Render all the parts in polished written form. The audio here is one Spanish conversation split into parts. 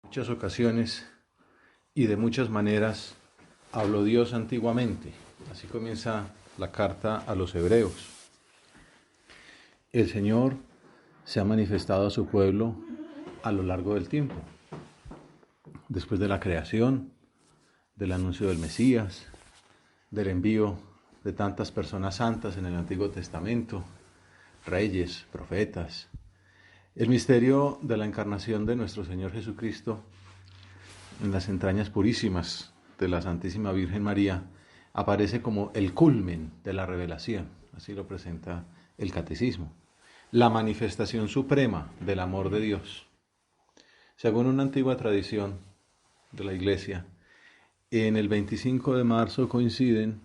Muchas ocasiones y de muchas maneras habló Dios antiguamente. Así comienza la carta a los Hebreos. El Señor se ha manifestado a su pueblo a lo largo del tiempo. Después de la creación, del anuncio del Mesías, del envío de tantas personas santas en el Antiguo Testamento, reyes, profetas. El misterio de la encarnación de nuestro Señor Jesucristo en las entrañas purísimas de la Santísima Virgen María aparece como el culmen de la revelación, así lo presenta el Catecismo, la manifestación suprema del amor de Dios. Según una antigua tradición de la Iglesia, en el 25 de marzo coinciden,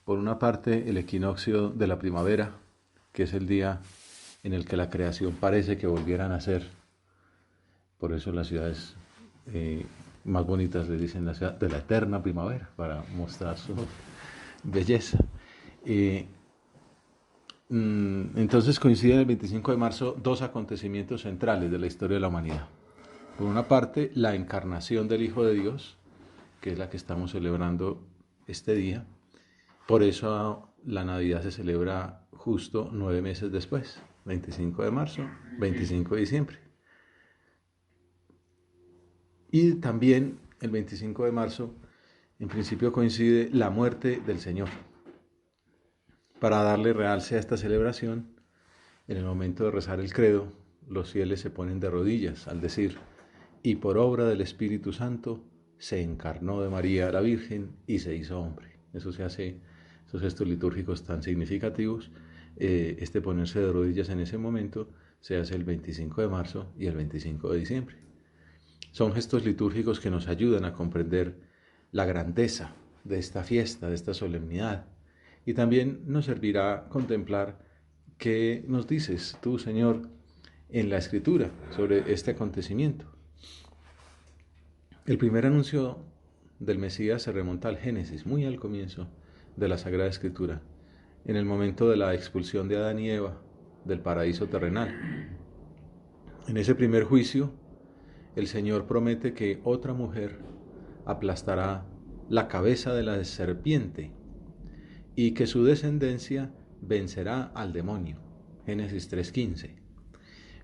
por una parte, el equinoccio de la primavera, que es el día en el que la creación parece que volviera a nacer. Por eso las ciudades más bonitas le dicen la ciudad de la eterna primavera, para mostrar su belleza. Entonces coinciden el 25 de marzo dos acontecimientos centrales de la historia de la humanidad. Por una parte, la encarnación del Hijo de Dios, que es la que estamos celebrando este día. Por eso la Navidad se celebra justo 9 meses después, 25 de marzo, 25 de diciembre. Y también el 25 de marzo, en principio coincide la muerte del Señor. Para darle realce a esta celebración, en el momento de rezar el credo, los fieles se ponen de rodillas al decir: y por obra del Espíritu Santo se encarnó de María la Virgen y se hizo hombre. Eso se hace, esos gestos litúrgicos tan significativos, este ponerse de rodillas en ese momento se hace el 25 de marzo y el 25 de diciembre. Son gestos litúrgicos que nos ayudan a comprender la grandeza de esta fiesta, de esta solemnidad. Y también nos servirá contemplar qué nos dices tú, Señor, en la Escritura sobre este acontecimiento. El primer anuncio del Mesías se remonta al Génesis, muy al comienzo de la Sagrada Escritura, en el momento de la expulsión de Adán y Eva del paraíso terrenal. En ese primer juicio, el Señor promete que otra mujer aplastará la cabeza de la serpiente y que su descendencia vencerá al demonio. Génesis 3:15.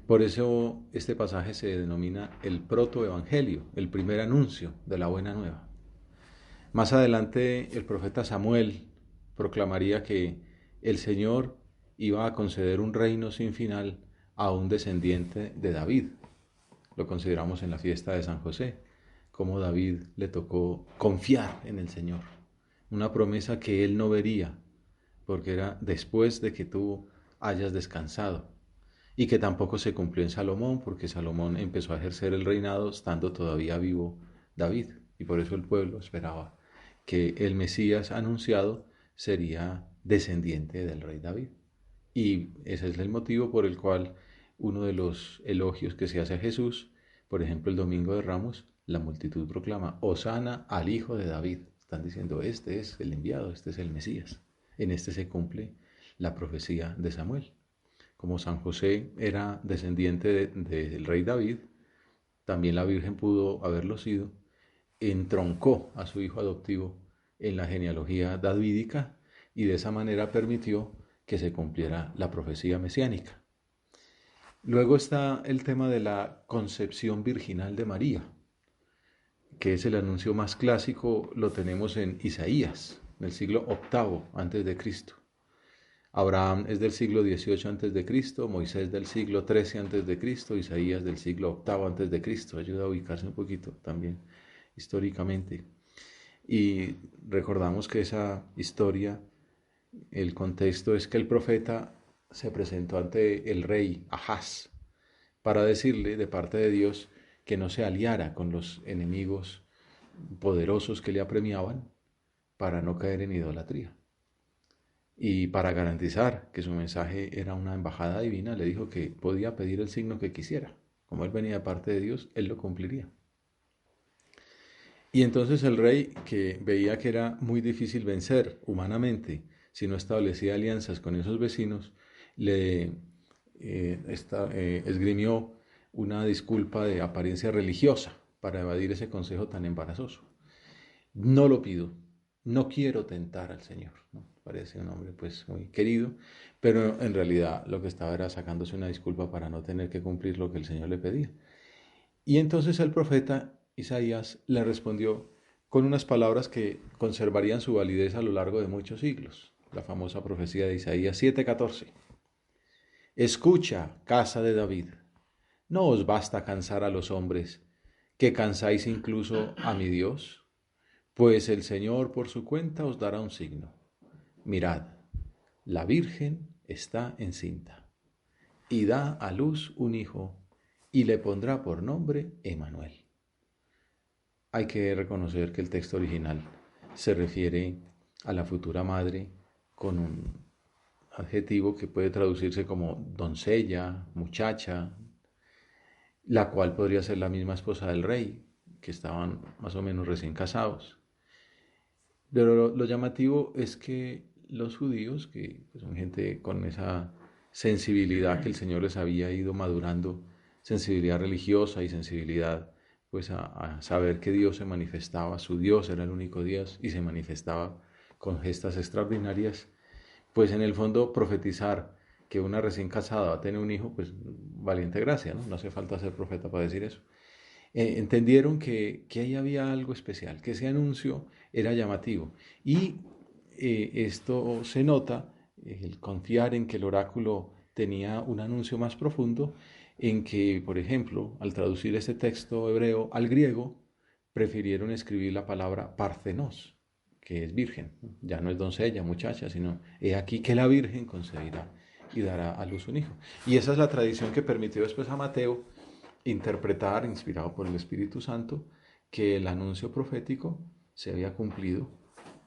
Por eso este pasaje se denomina el protoevangelio, el primer anuncio de la buena nueva. Más adelante el profeta Samuel proclamaría que el Señor iba a conceder un reino sin final a un descendiente de David. Lo consideramos en la fiesta de San José, como David le tocó confiar en el Señor, una promesa que él no vería, porque era después de que tú hayas descansado, y que tampoco se cumplió en Salomón, porque Salomón empezó a ejercer el reinado estando todavía vivo David, y por eso el pueblo esperaba que el Mesías anunciado sería descendiente del rey David. Y ese es el motivo por el cual uno de los elogios que se hace a Jesús, por ejemplo el Domingo de Ramos, la multitud proclama: Hosana al Hijo de David. Están diciendo: este es el enviado, este es el Mesías. En este se cumple la profecía de Samuel. Como San José era descendiente del rey David, también la Virgen pudo haberlo sido, entroncó a su hijo adoptivo en la genealogía davídica y de esa manera permitió que se cumpliera la profecía mesiánica. Luego está el tema de la concepción virginal de María, que es el anuncio más clásico, lo tenemos en Isaías, en el siglo VIII antes de Cristo. Abraham es del siglo XVIII antes de Cristo, Moisés del siglo XIII antes de Cristo, Isaías del siglo VIII antes de Cristo. Ayuda a ubicarse un poquito también históricamente. Y recordamos que esa historia, el contexto es que el profeta se presentó ante el rey Ahaz para decirle de parte de Dios que no se aliara con los enemigos poderosos que le apremiaban para no caer en idolatría. Y para garantizar que su mensaje era una embajada divina, le dijo que podía pedir el signo que quisiera. Como él venía de parte de Dios, él lo cumpliría. Y entonces el rey, que veía que era muy difícil vencer humanamente si no establecía alianzas con esos vecinos, le esgrimió una disculpa de apariencia religiosa para evadir ese consejo tan embarazoso. No lo pido, no quiero tentar al Señor, ¿no? Parece un hombre pues muy querido, pero en realidad lo que estaba era sacándose una disculpa para no tener que cumplir lo que el Señor le pedía. Y entonces el profeta Isaías le respondió con unas palabras que conservarían su validez a lo largo de muchos siglos. La famosa profecía de Isaías 7:14. Escucha, casa de David, ¿no os basta cansar a los hombres, que cansáis incluso a mi Dios? Pues el Señor por su cuenta os dará un signo. Mirad, la Virgen está encinta y da a luz un hijo y le pondrá por nombre Emmanuel. Hay que reconocer que el texto original se refiere a la futura madre con un adjetivo que puede traducirse como doncella, muchacha, la cual podría ser la misma esposa del rey, que estaban más o menos recién casados. Pero lo llamativo es que los judíos, que son gente con esa sensibilidad que el Señor les había ido madurando, sensibilidad religiosa y sensibilidad pues a saber que Dios se manifestaba, su Dios era el único Dios y se manifestaba con gestas extraordinarias, pues en el fondo profetizar que una recién casada va a tener un hijo, pues valiente gracia, ¿no? No hace falta ser profeta para decir eso. Entendieron que ahí había algo especial, que ese anuncio era llamativo. Y esto se nota, el confiar en que el oráculo tenía un anuncio más profundo, en que, por ejemplo, al traducir este texto hebreo al griego, prefirieron escribir la palabra parthenos, que es virgen. Ya no es doncella, muchacha, sino he aquí que la virgen concebirá y dará a luz un hijo. Y esa es la tradición que permitió después a Mateo interpretar, inspirado por el Espíritu Santo, que el anuncio profético se había cumplido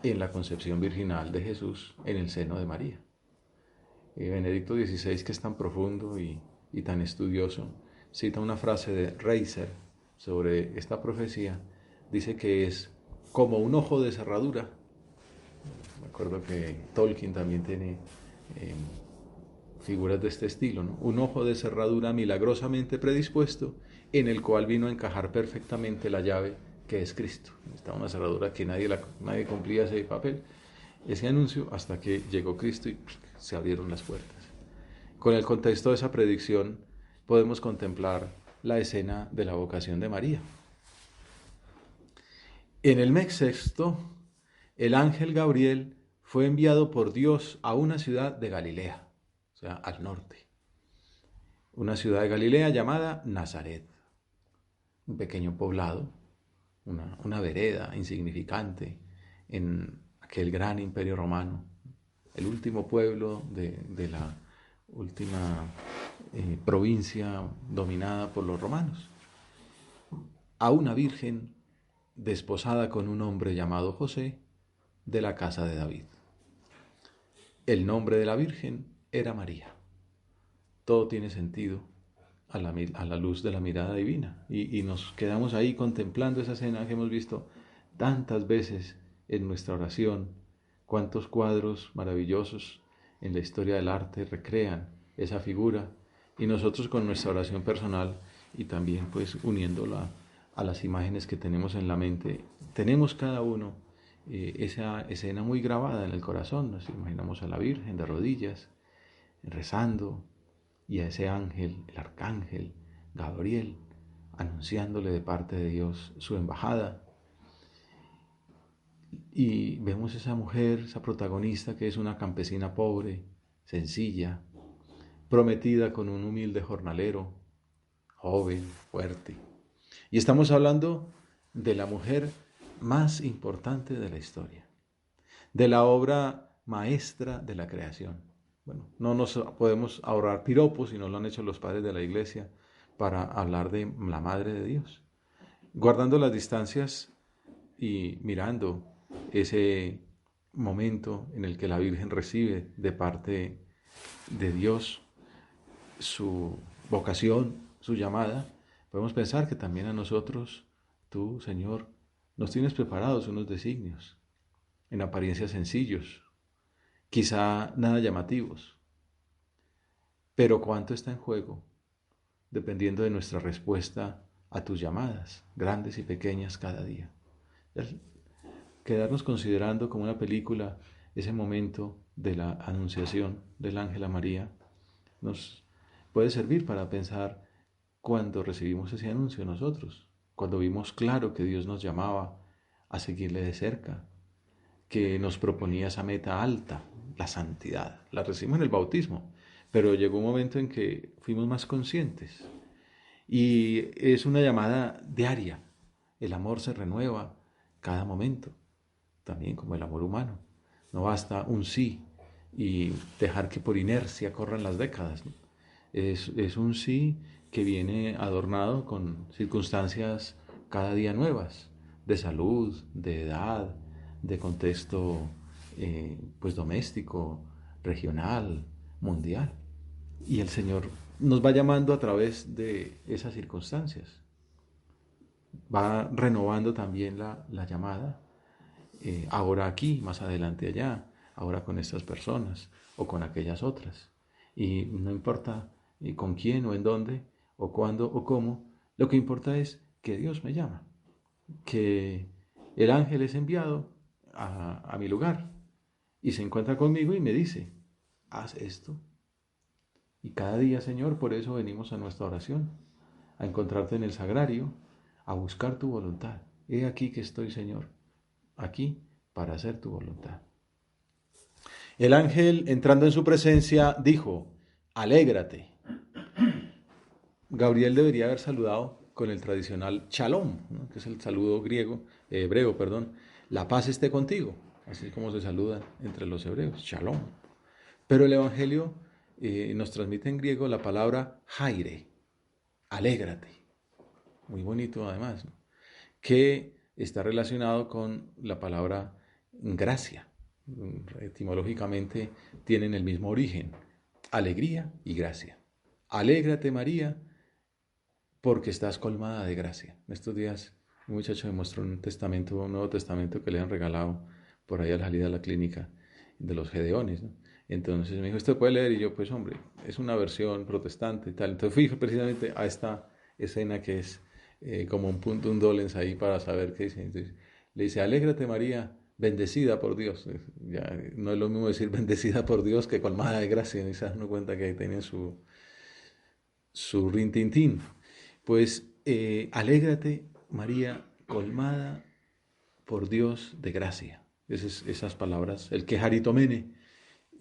en la concepción virginal de Jesús en el seno de María. Benedicto XVI, que es tan profundo y tan estudioso, cita una frase de Reiser sobre esta profecía. Dice que es como un ojo de cerradura. Me acuerdo que Tolkien también tiene figuras de este estilo, ¿no? Un ojo de cerradura milagrosamente predispuesto en el cual vino a encajar perfectamente la llave que es Cristo. Estaba una cerradura que nadie cumplía ese papel, ese anuncio, hasta que llegó Cristo y se abrieron las puertas. Con el contexto de esa predicción podemos contemplar la escena de la vocación de María. En el mes sexto, el ángel Gabriel fue enviado por Dios a una ciudad de Galilea, o sea, al norte. Una ciudad de Galilea llamada Nazaret, un pequeño poblado, una vereda insignificante en aquel gran imperio romano, el último pueblo de la última provincia dominada por los romanos. A una virgen desposada con un hombre llamado José de la casa de David. El nombre de la virgen era María. Todo tiene sentido a la luz de la mirada divina. Y nos quedamos ahí contemplando esa escena que hemos visto tantas veces en nuestra oración. Cuántos cuadros maravillosos en la historia del arte recrean esa figura. Y nosotros con nuestra oración personal y también pues uniéndola a las imágenes que tenemos en la mente, tenemos cada uno esa escena muy grabada en el corazón. Nos imaginamos a la Virgen de rodillas, rezando, y a ese ángel, el arcángel Gabriel, anunciándole de parte de Dios su embajada. Y vemos esa mujer, esa protagonista que es una campesina pobre, sencilla, prometida con un humilde jornalero, joven, fuerte. Y estamos hablando de la mujer más importante de la historia, de la obra maestra de la creación. Bueno, no nos podemos ahorrar piropos, si no lo han hecho los padres de la iglesia, para hablar de la Madre de Dios. Guardando las distancias y mirando ese momento en el que la Virgen recibe de parte de Dios su vocación, su llamada, podemos pensar que también a nosotros, tú, Señor, nos tienes preparados unos designios, en apariencia sencillos, quizá nada llamativos, pero cuánto está en juego, dependiendo de nuestra respuesta a tus llamadas, grandes y pequeñas cada día. Quedarnos considerando como una película ese momento de la anunciación del ángel a María nos puede servir para pensar cuando recibimos ese anuncio nosotros, cuando vimos claro que Dios nos llamaba a seguirle de cerca, que nos proponía esa meta alta, la santidad. La recibimos en el bautismo, pero llegó un momento en que fuimos más conscientes. Y es una llamada diaria. El amor se renueva cada momento, también como el amor humano. No basta un sí y dejar que por inercia corran las décadas, ¿no? Es un sí que viene adornado con circunstancias cada día nuevas, de salud, de edad, de contexto pues doméstico, regional, mundial. Y el Señor nos va llamando a través de esas circunstancias. Va renovando también la llamada, ahora aquí, más adelante allá, ahora con estas personas o con aquellas otras. Y no importa con quién o en dónde o cuándo o cómo, lo que importa es que Dios me llama, que el ángel es enviado a mi lugar y se encuentra conmigo y me dice, haz esto. Y cada día, Señor, por eso venimos a nuestra oración, a encontrarte en el sagrario, a buscar tu voluntad. He aquí que estoy, Señor, aquí para hacer tu voluntad. El ángel, entrando en su presencia, dijo, alégrate. Gabriel debería haber saludado con el tradicional shalom, ¿no? Que es el saludo griego, hebreo, perdón. La paz esté contigo, así es como se saludan entre los hebreos, shalom. Pero el Evangelio nos transmite en griego la palabra jaire, alégrate. Muy bonito además, ¿no? Que está relacionado con la palabra gracia. Etimológicamente tienen el mismo origen, alegría y gracia. Alégrate María, porque estás colmada de gracia. En estos días un muchacho me mostró un Nuevo Testamento que le han regalado por ahí a la salida de la clínica de los Gedeones, ¿no? Entonces me dijo, ¿esto puede leer? Y yo, pues hombre, es una versión protestante y tal. Entonces fui precisamente a esta escena que es como un punto, un dolens ahí para saber qué dice. Entonces, le dice, alégrate María, bendecida por Dios. Ya, no es lo mismo decir bendecida por Dios que colmada de gracia. Y se dan cuenta que ahí tiene su rintintín. Pues alégrate María, colmada por Dios de gracia. Esas palabras, el quejaritomene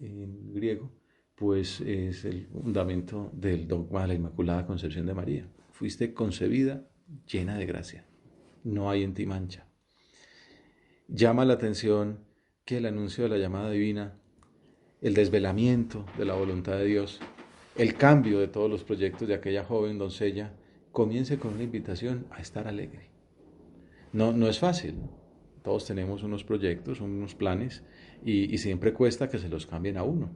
en griego, pues es el fundamento del dogma de la Inmaculada Concepción de María. Fuiste concebida llena de gracia. No hay en ti mancha. Llama la atención que el anuncio de la llamada divina, el desvelamiento de la voluntad de Dios, el cambio de todos los proyectos de aquella joven doncella, comience con una invitación a estar alegre. No es fácil, ¿no? Todos tenemos unos proyectos, unos planes, y siempre cuesta que se los cambien a uno,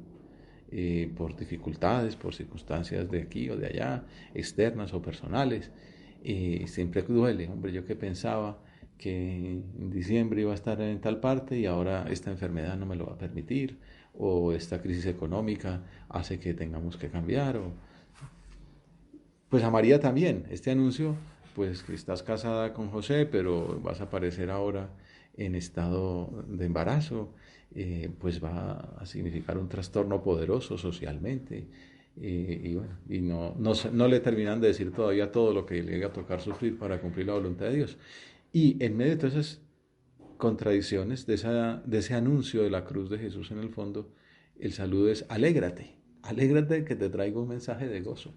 por dificultades, por circunstancias de aquí o de allá, externas o personales. Siempre duele, hombre, yo que pensaba que en diciembre iba a estar en tal parte y ahora esta enfermedad no me lo va a permitir, o esta crisis económica hace que tengamos que cambiar, pues a María también, este anuncio, pues que estás casada con José, pero vas a aparecer ahora en estado de embarazo, pues va a significar un trastorno poderoso socialmente. Y bueno, y no le terminan de decir todavía todo lo que le llega a tocar sufrir para cumplir la voluntad de Dios. Y en medio de todas esas contradicciones, de ese anuncio de la cruz de Jesús en el fondo, el saludo es alégrate, alégrate que te traigo un mensaje de gozo.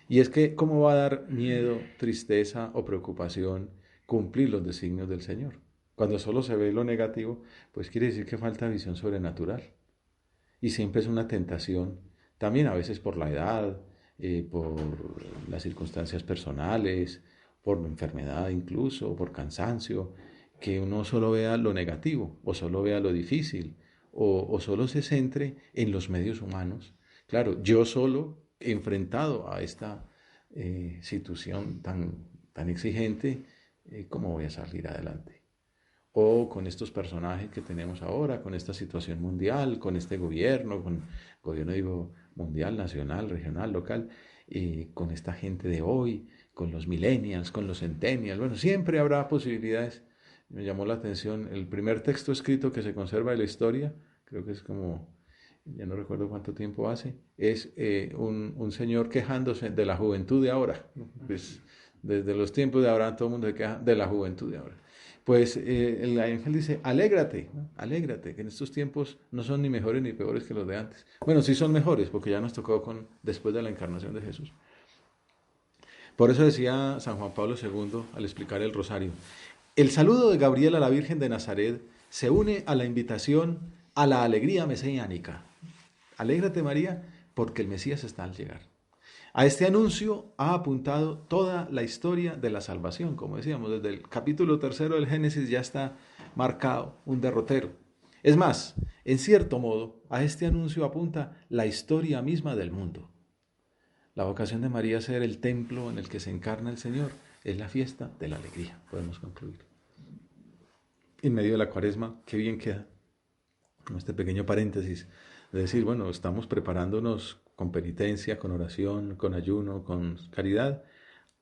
Y es que, ¿cómo va a dar miedo, tristeza o preocupación cumplir los designios del Señor? Cuando solo se ve lo negativo, pues quiere decir que falta visión sobrenatural. Y siempre es una tentación, también a veces por la edad, por las circunstancias personales, por la enfermedad incluso, por cansancio, que uno solo vea lo negativo, o solo vea lo difícil, o solo se centre en los medios humanos. Claro, yo solo enfrentado a esta situación tan exigente, ¿cómo voy a salir adelante? O con estos personajes que tenemos ahora, con esta situación mundial, con este gobierno digo mundial, nacional, regional, local, con esta gente de hoy, con los millennials, con los centennials. Bueno, siempre habrá posibilidades. Me llamó la atención el primer texto escrito que se conserva de la historia, creo que es como, ya no recuerdo cuánto tiempo hace, es un señor quejándose de la juventud de ahora. Pues, desde los tiempos de Abraham todo el mundo se queja de la juventud de ahora. Pues el ángel dice, alégrate, ¿no? Alégrate, que en estos tiempos no son ni mejores ni peores que los de antes. Bueno, sí son mejores, porque ya nos tocó después de la encarnación de Jesús. Por eso decía San Juan Pablo II al explicar el rosario, el saludo de Gabriel a la Virgen de Nazaret se une a la invitación a la alegría mesiánica. Alégrate, María, porque el Mesías está al llegar. A este anuncio ha apuntado toda la historia de la salvación. Como decíamos, desde el capítulo 3 del Génesis ya está marcado un derrotero. Es más, en cierto modo, a este anuncio apunta la historia misma del mundo. La vocación de María a ser el templo en el que se encarna el Señor es la fiesta de la alegría. Podemos concluir. En medio de la Cuaresma, qué bien queda, con este pequeño paréntesis, de decir, bueno, estamos preparándonos con penitencia, con oración, con ayuno, con caridad,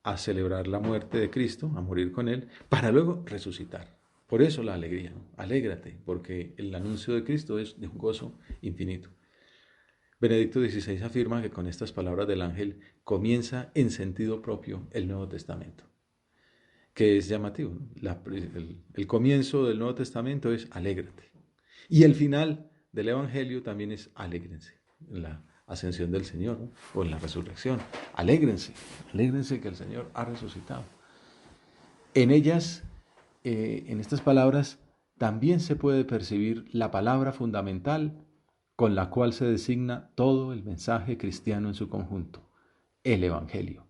a celebrar la muerte de Cristo, a morir con Él, para luego resucitar. Por eso la alegría, ¿no? Alégrate, porque el anuncio de Cristo es de un gozo infinito. Benedicto XVI afirma que con estas palabras del ángel comienza en sentido propio el Nuevo Testamento, que es llamativo, ¿no? El comienzo del Nuevo Testamento es alégrate. Y el final del Evangelio también es alégrense, en la ascensión del Señor, ¿no? O en la resurrección. Alégrense, alégrense que el Señor ha resucitado. En ellas, en estas palabras, también se puede percibir la palabra fundamental con la cual se designa todo el mensaje cristiano en su conjunto, el Evangelio,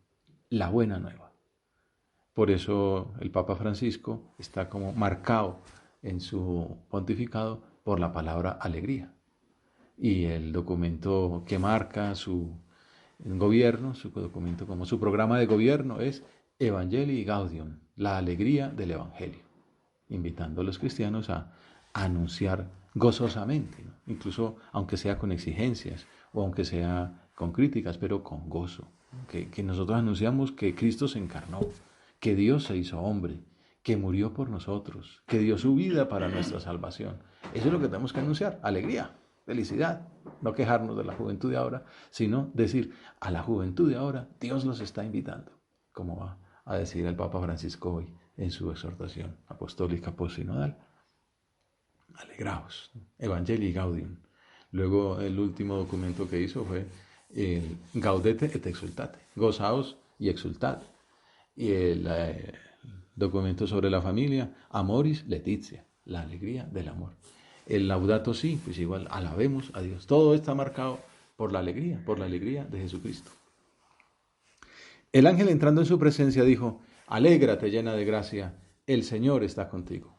la buena nueva. Por eso el Papa Francisco está como marcado en su pontificado por la palabra alegría. Y el documento que marca su gobierno, su documento como su programa de gobierno es Evangelii Gaudium, la alegría del Evangelio, invitando a los cristianos a anunciar gozosamente, ¿no? Incluso aunque sea con exigencias o aunque sea con críticas, pero con gozo. Que nosotros anunciamos que Cristo se encarnó, que Dios se hizo hombre, que murió por nosotros, que dio su vida para nuestra salvación. Eso es lo que tenemos que anunciar, alegría, felicidad, no quejarnos de la juventud de ahora, sino decir a la juventud de ahora, Dios los está invitando, como va a decir el Papa Francisco hoy en su exhortación apostólica postsinodal. Alegraos, Evangelii Gaudium. Luego el último documento que hizo fue el Gaudete et Exultate, gozaos y exultad. Y el documento sobre la familia, Amoris Laetitia, la alegría del amor. El Laudato Si, pues igual, alabemos a Dios. Todo está marcado por la alegría de Jesucristo. El ángel entrando en su presencia dijo, alégrate llena de gracia, el Señor está contigo.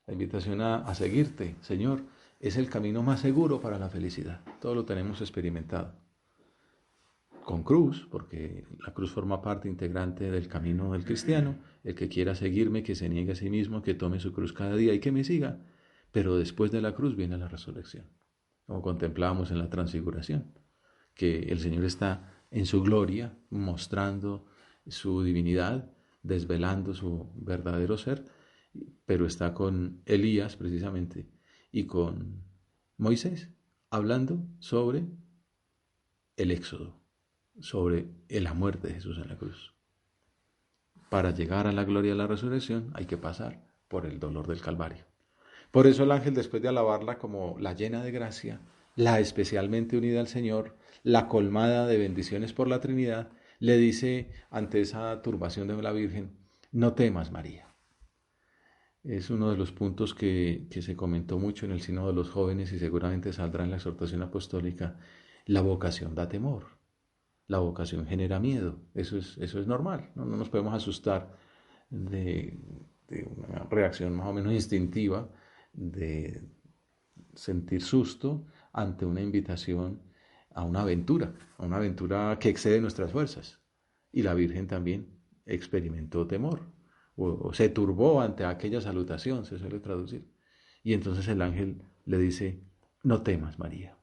La invitación a seguirte, Señor, es el camino más seguro para la felicidad. Todo lo tenemos experimentado. Con cruz, porque la cruz forma parte integrante del camino del cristiano. El que quiera seguirme, que se niegue a sí mismo, que tome su cruz cada día y que me siga. Pero después de la cruz viene la resurrección, como contemplábamos en la transfiguración, que el Señor está en su gloria, mostrando su divinidad, desvelando su verdadero ser, pero está con Elías precisamente y con Moisés, hablando sobre el éxodo, sobre la muerte de Jesús en la cruz. Para llegar a la gloria de la resurrección hay que pasar por el dolor del Calvario. Por eso el ángel, después de alabarla como la llena de gracia, la especialmente unida al Señor, la colmada de bendiciones por la Trinidad, le dice ante esa turbación de la Virgen, no temas, María. Es uno de los puntos que se comentó mucho en el Sínodo de los Jóvenes y seguramente saldrá en la exhortación apostólica. La vocación da temor, la vocación genera miedo, eso es normal, no nos podemos asustar de una reacción más o menos instintiva de sentir susto ante una invitación a una aventura que excede nuestras fuerzas. Y la Virgen también experimentó temor, o se turbó ante aquella salutación, se suele traducir. Y entonces el ángel le dice, no temas, María.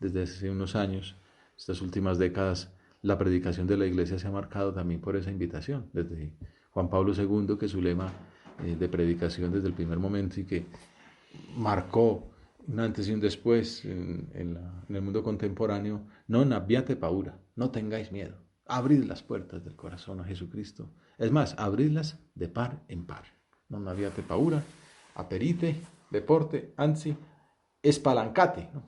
Desde hace unos años, estas últimas décadas, La predicación de la Iglesia se ha marcado también por esa invitación, desde Juan Pablo II, que su lema de predicación desde el primer momento y que marcó un antes y un después en el mundo contemporáneo: non abbiate paura, no tengáis miedo, abrid las puertas del corazón a Jesucristo. Es más, abridlas de par en par. Non abbiate paura, aperite, deporte, anzi, espalancate, ¿no?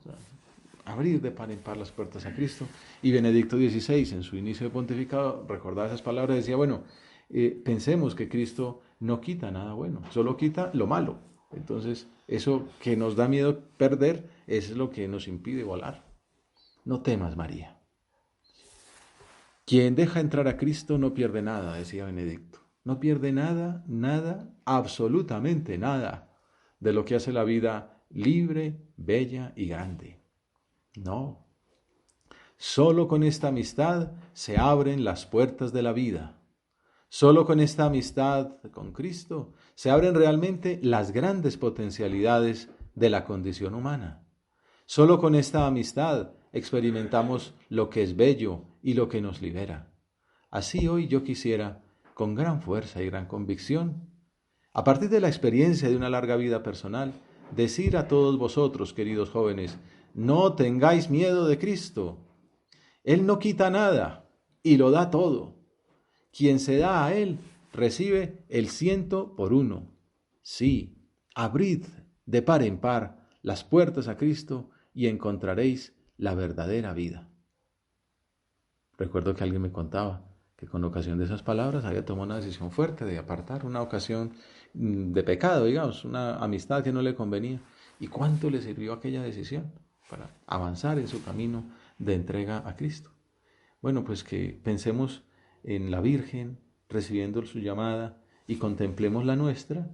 Abrir de par en par las puertas a Cristo. Y Benedicto XVI, en su inicio de pontificado, recordaba esas palabras, decía, bueno, pensemos que Cristo no quita nada bueno, solo quita lo malo. Entonces, eso que nos da miedo perder es lo que nos impide volar. No temas, María. Quien deja entrar a Cristo no pierde nada, decía Benedicto. No pierde nada, nada, absolutamente nada de lo que hace la vida libre, bella y grande. No. Solo con esta amistad se abren las puertas de la vida. Solo con esta amistad con Cristo se abren realmente las grandes potencialidades de la condición humana. Solo con esta amistad experimentamos lo que es bello y lo que nos libera. Así hoy yo quisiera, con gran fuerza y gran convicción, a partir de la experiencia de una larga vida personal, decir a todos vosotros, queridos jóvenes, no tengáis miedo de Cristo. Él no quita nada y lo da todo. Quien se da a Él recibe el 100%. Sí, abrid de par en par las puertas a Cristo y encontraréis la verdadera vida. Recuerdo que alguien me contaba que con ocasión de esas palabras había tomado una decisión fuerte de apartar una ocasión de pecado, digamos, una amistad que no le convenía. ¿Y cuánto le sirvió aquella decisión para avanzar en su camino de entrega a Cristo? Bueno, pues que pensemos en la Virgen recibiendo su llamada y contemplemos la nuestra.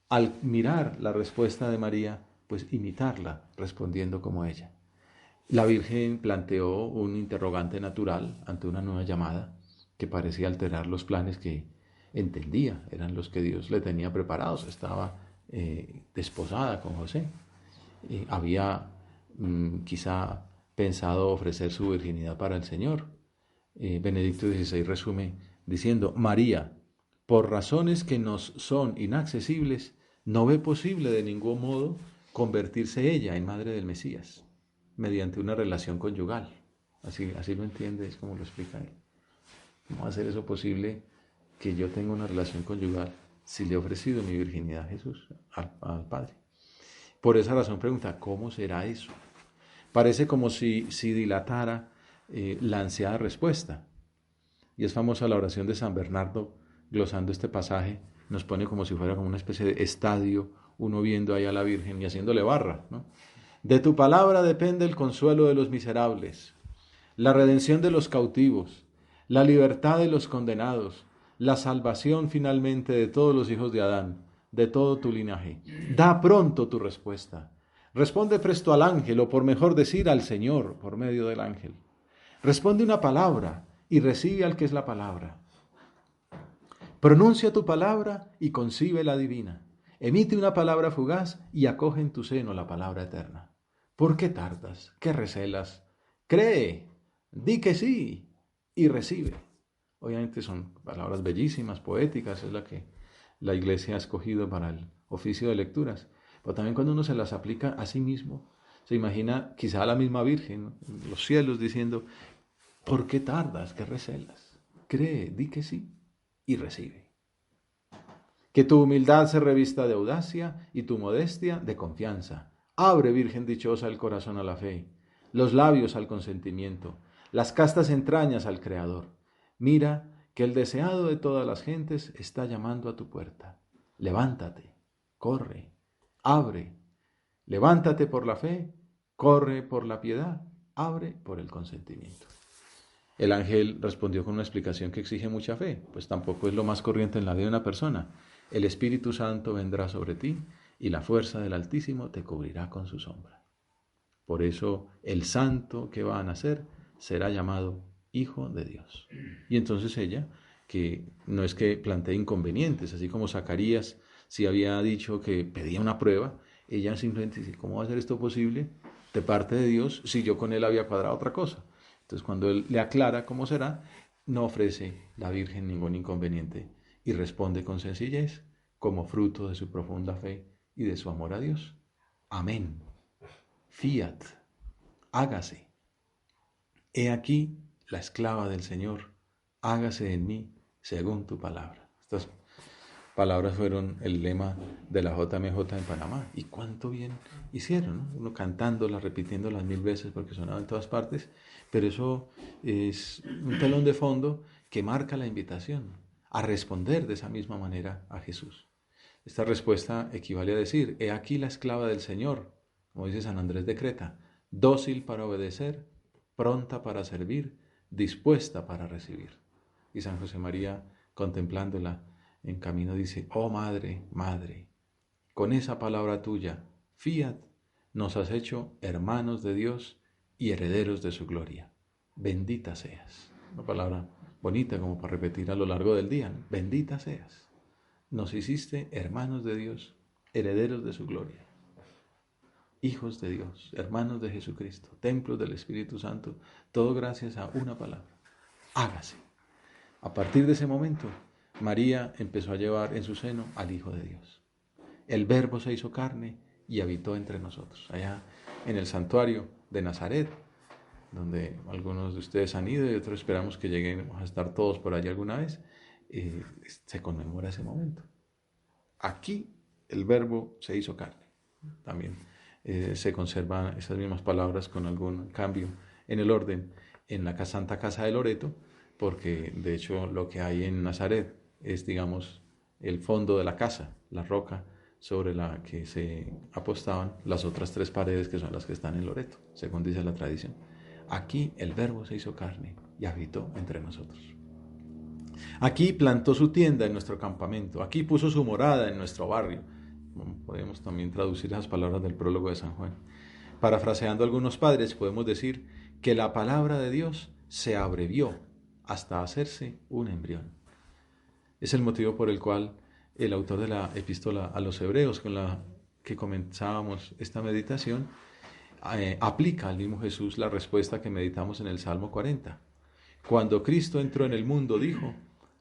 Al mirar la respuesta de María, pues imitarla respondiendo como ella. La Virgen planteó un interrogante natural ante una nueva llamada que parecía alterar los planes que entendía, eran los que Dios le tenía preparados. Estaba desposada con José. Había quizá pensado ofrecer su virginidad para el Señor. Benedicto XVI resume diciendo: María, por razones que nos son inaccesibles, no ve posible de ningún modo convertirse ella en madre del Mesías mediante una relación conyugal. Así lo entiende, es como lo explica él. ¿Cómo va a ser eso posible que yo tenga una relación conyugal si le he ofrecido mi virginidad a Jesús, al Padre? Por esa razón pregunta, ¿cómo será eso? Parece como si dilatara la ansiada respuesta. Y es famosa la oración de San Bernardo, glosando este pasaje, nos pone como si fuera como una especie de estadio, uno viendo ahí a la Virgen y haciéndole barra, ¿no? De tu palabra depende el consuelo de los miserables, la redención de los cautivos, la libertad de los condenados, la salvación finalmente de todos los hijos de Adán, de todo tu linaje. Da pronto tu respuesta. Responde presto al ángel, o por mejor decir, al Señor, por medio del ángel. Responde una palabra y recibe al que es la palabra. Pronuncia tu palabra y concibe la divina. Emite una palabra fugaz y acoge en tu seno la palabra eterna. ¿Por qué tardas? ¿Qué recelas? Cree, di que sí y recibe. Obviamente son palabras bellísimas, poéticas, es la que la Iglesia ha escogido para el oficio de lecturas. Pero también cuando uno se las aplica a sí mismo, se imagina quizá a la misma Virgen, en los cielos, diciendo: ¿por qué tardas? ¿Qué recelas? Cree, di que sí y recibe. Que tu humildad se revista de audacia y tu modestia de confianza. Abre, Virgen dichosa, el corazón a la fe, los labios al consentimiento, las castas entrañas al Creador. Mira que el deseado de todas las gentes está llamando a tu puerta. Levántate, corre, abre. Levántate por la fe, corre por la piedad, abre por el consentimiento. El ángel respondió con una explicación que exige mucha fe, pues tampoco es lo más corriente en la vida de una persona. El Espíritu Santo vendrá sobre ti y la fuerza del Altísimo te cubrirá con su sombra. Por eso el santo que va a nacer será llamado Hijo de Dios. Y entonces ella, que no es que plantee inconvenientes, así como Zacarías sí había dicho que pedía una prueba, ella simplemente dice: ¿cómo va a ser esto posible de parte de Dios si yo con él había cuadrado otra cosa? Entonces cuando él le aclara cómo será, no ofrece la Virgen ningún inconveniente y responde con sencillez como fruto de su profunda fe y de su amor a Dios. Amén. Fiat. Hágase. He aquí la esclava del Señor. Hágase en mí según tu palabra. Estas palabras fueron el lema de la JMJ en Panamá. Y cuánto bien hicieron, ¿no? Uno cantándolas, repitiéndolas 1000 veces porque sonaba en todas partes. Pero eso es un telón de fondo que marca la invitación a responder de esa misma manera a Jesús. Esta respuesta equivale a decir, he aquí la esclava del Señor, como dice San Andrés de Creta, dócil para obedecer, pronta para servir, dispuesta para recibir. Y San José María, contemplándola en camino, dice, oh Madre, Madre, con esa palabra tuya, fiat, nos has hecho hermanos de Dios y herederos de su gloria. Bendita seas. Una palabra bonita como para repetir a lo largo del día, ¿no? Bendita seas. Nos hiciste hermanos de Dios, herederos de su gloria. Hijos de Dios, hermanos de Jesucristo, templos del Espíritu Santo, todo gracias a una palabra. Hágase. A partir de ese momento, María empezó a llevar en su seno al Hijo de Dios. El Verbo se hizo carne y habitó entre nosotros. Allá en el santuario de Nazaret, donde algunos de ustedes han ido y otros esperamos que lleguemos a estar todos por allí alguna vez, se conmemora ese momento. Aquí el Verbo se hizo carne. También se conservan esas mismas palabras con algún cambio en el orden en la Santa Casa de Loreto, porque de hecho lo que hay en Nazaret es, digamos, el fondo de la casa, la roca sobre la que se apostaban las otras 3 paredes que son las que están en Loreto, según dice la tradición. Aquí el Verbo se hizo carne y habitó entre nosotros. Aquí plantó su tienda en nuestro campamento, aquí puso su morada en nuestro barrio. Podemos también traducir las palabras del prólogo de San Juan. Parafraseando a algunos padres, podemos decir que la palabra de Dios se abrevió hasta hacerse un embrión. Es el motivo por el cual el autor de la epístola a los Hebreos, con la que comenzábamos esta meditación, aplica al mismo Jesús la respuesta que meditamos en el Salmo 40. Cuando Cristo entró en el mundo, dijo,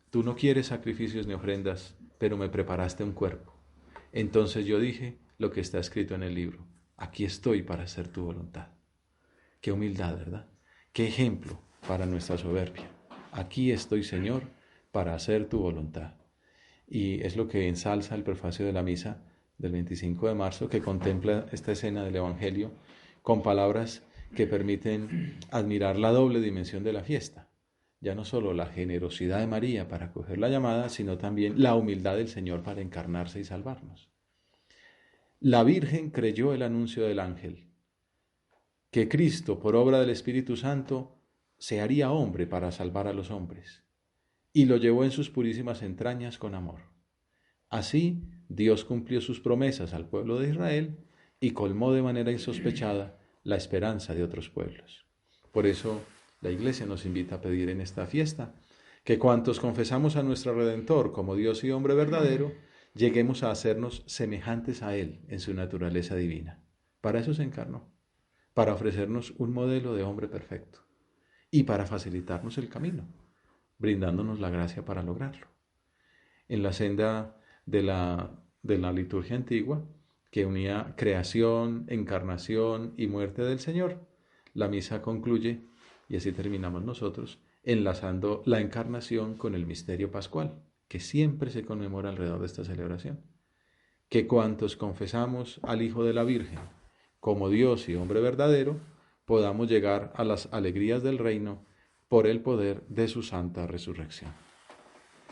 tú no quieres sacrificios ni ofrendas, pero me preparaste un cuerpo. Entonces yo dije lo que está escrito en el libro, aquí estoy para hacer tu voluntad. Qué humildad, ¿verdad? Qué ejemplo para nuestra soberbia. Aquí estoy, Señor, para hacer tu voluntad. Y es lo que ensalza el prefacio de la misa del 25 de marzo, que contempla esta escena del Evangelio con palabras que permiten admirar la doble dimensión de la fiesta. Ya no solo la generosidad de María para acoger la llamada, sino también la humildad del Señor para encarnarse y salvarnos. La Virgen creyó el anuncio del ángel, que Cristo, por obra del Espíritu Santo, se haría hombre para salvar a los hombres, y lo llevó en sus purísimas entrañas con amor. Así, Dios cumplió sus promesas al pueblo de Israel y colmó de manera insospechada la esperanza de otros pueblos. Por eso, la Iglesia nos invita a pedir en esta fiesta que cuantos confesamos a nuestro Redentor como Dios y hombre verdadero, lleguemos a hacernos semejantes a Él en su naturaleza divina. Para eso se encarnó, para ofrecernos un modelo de hombre perfecto y para facilitarnos el camino, brindándonos la gracia para lograrlo. En la senda de la liturgia antigua, que unía creación, encarnación y muerte del Señor, la misa concluye, y así terminamos nosotros, enlazando la encarnación con el misterio pascual, que siempre se conmemora alrededor de esta celebración. Que cuantos confesamos al Hijo de la Virgen como Dios y hombre verdadero, podamos llegar a las alegrías del reino por el poder de su santa resurrección.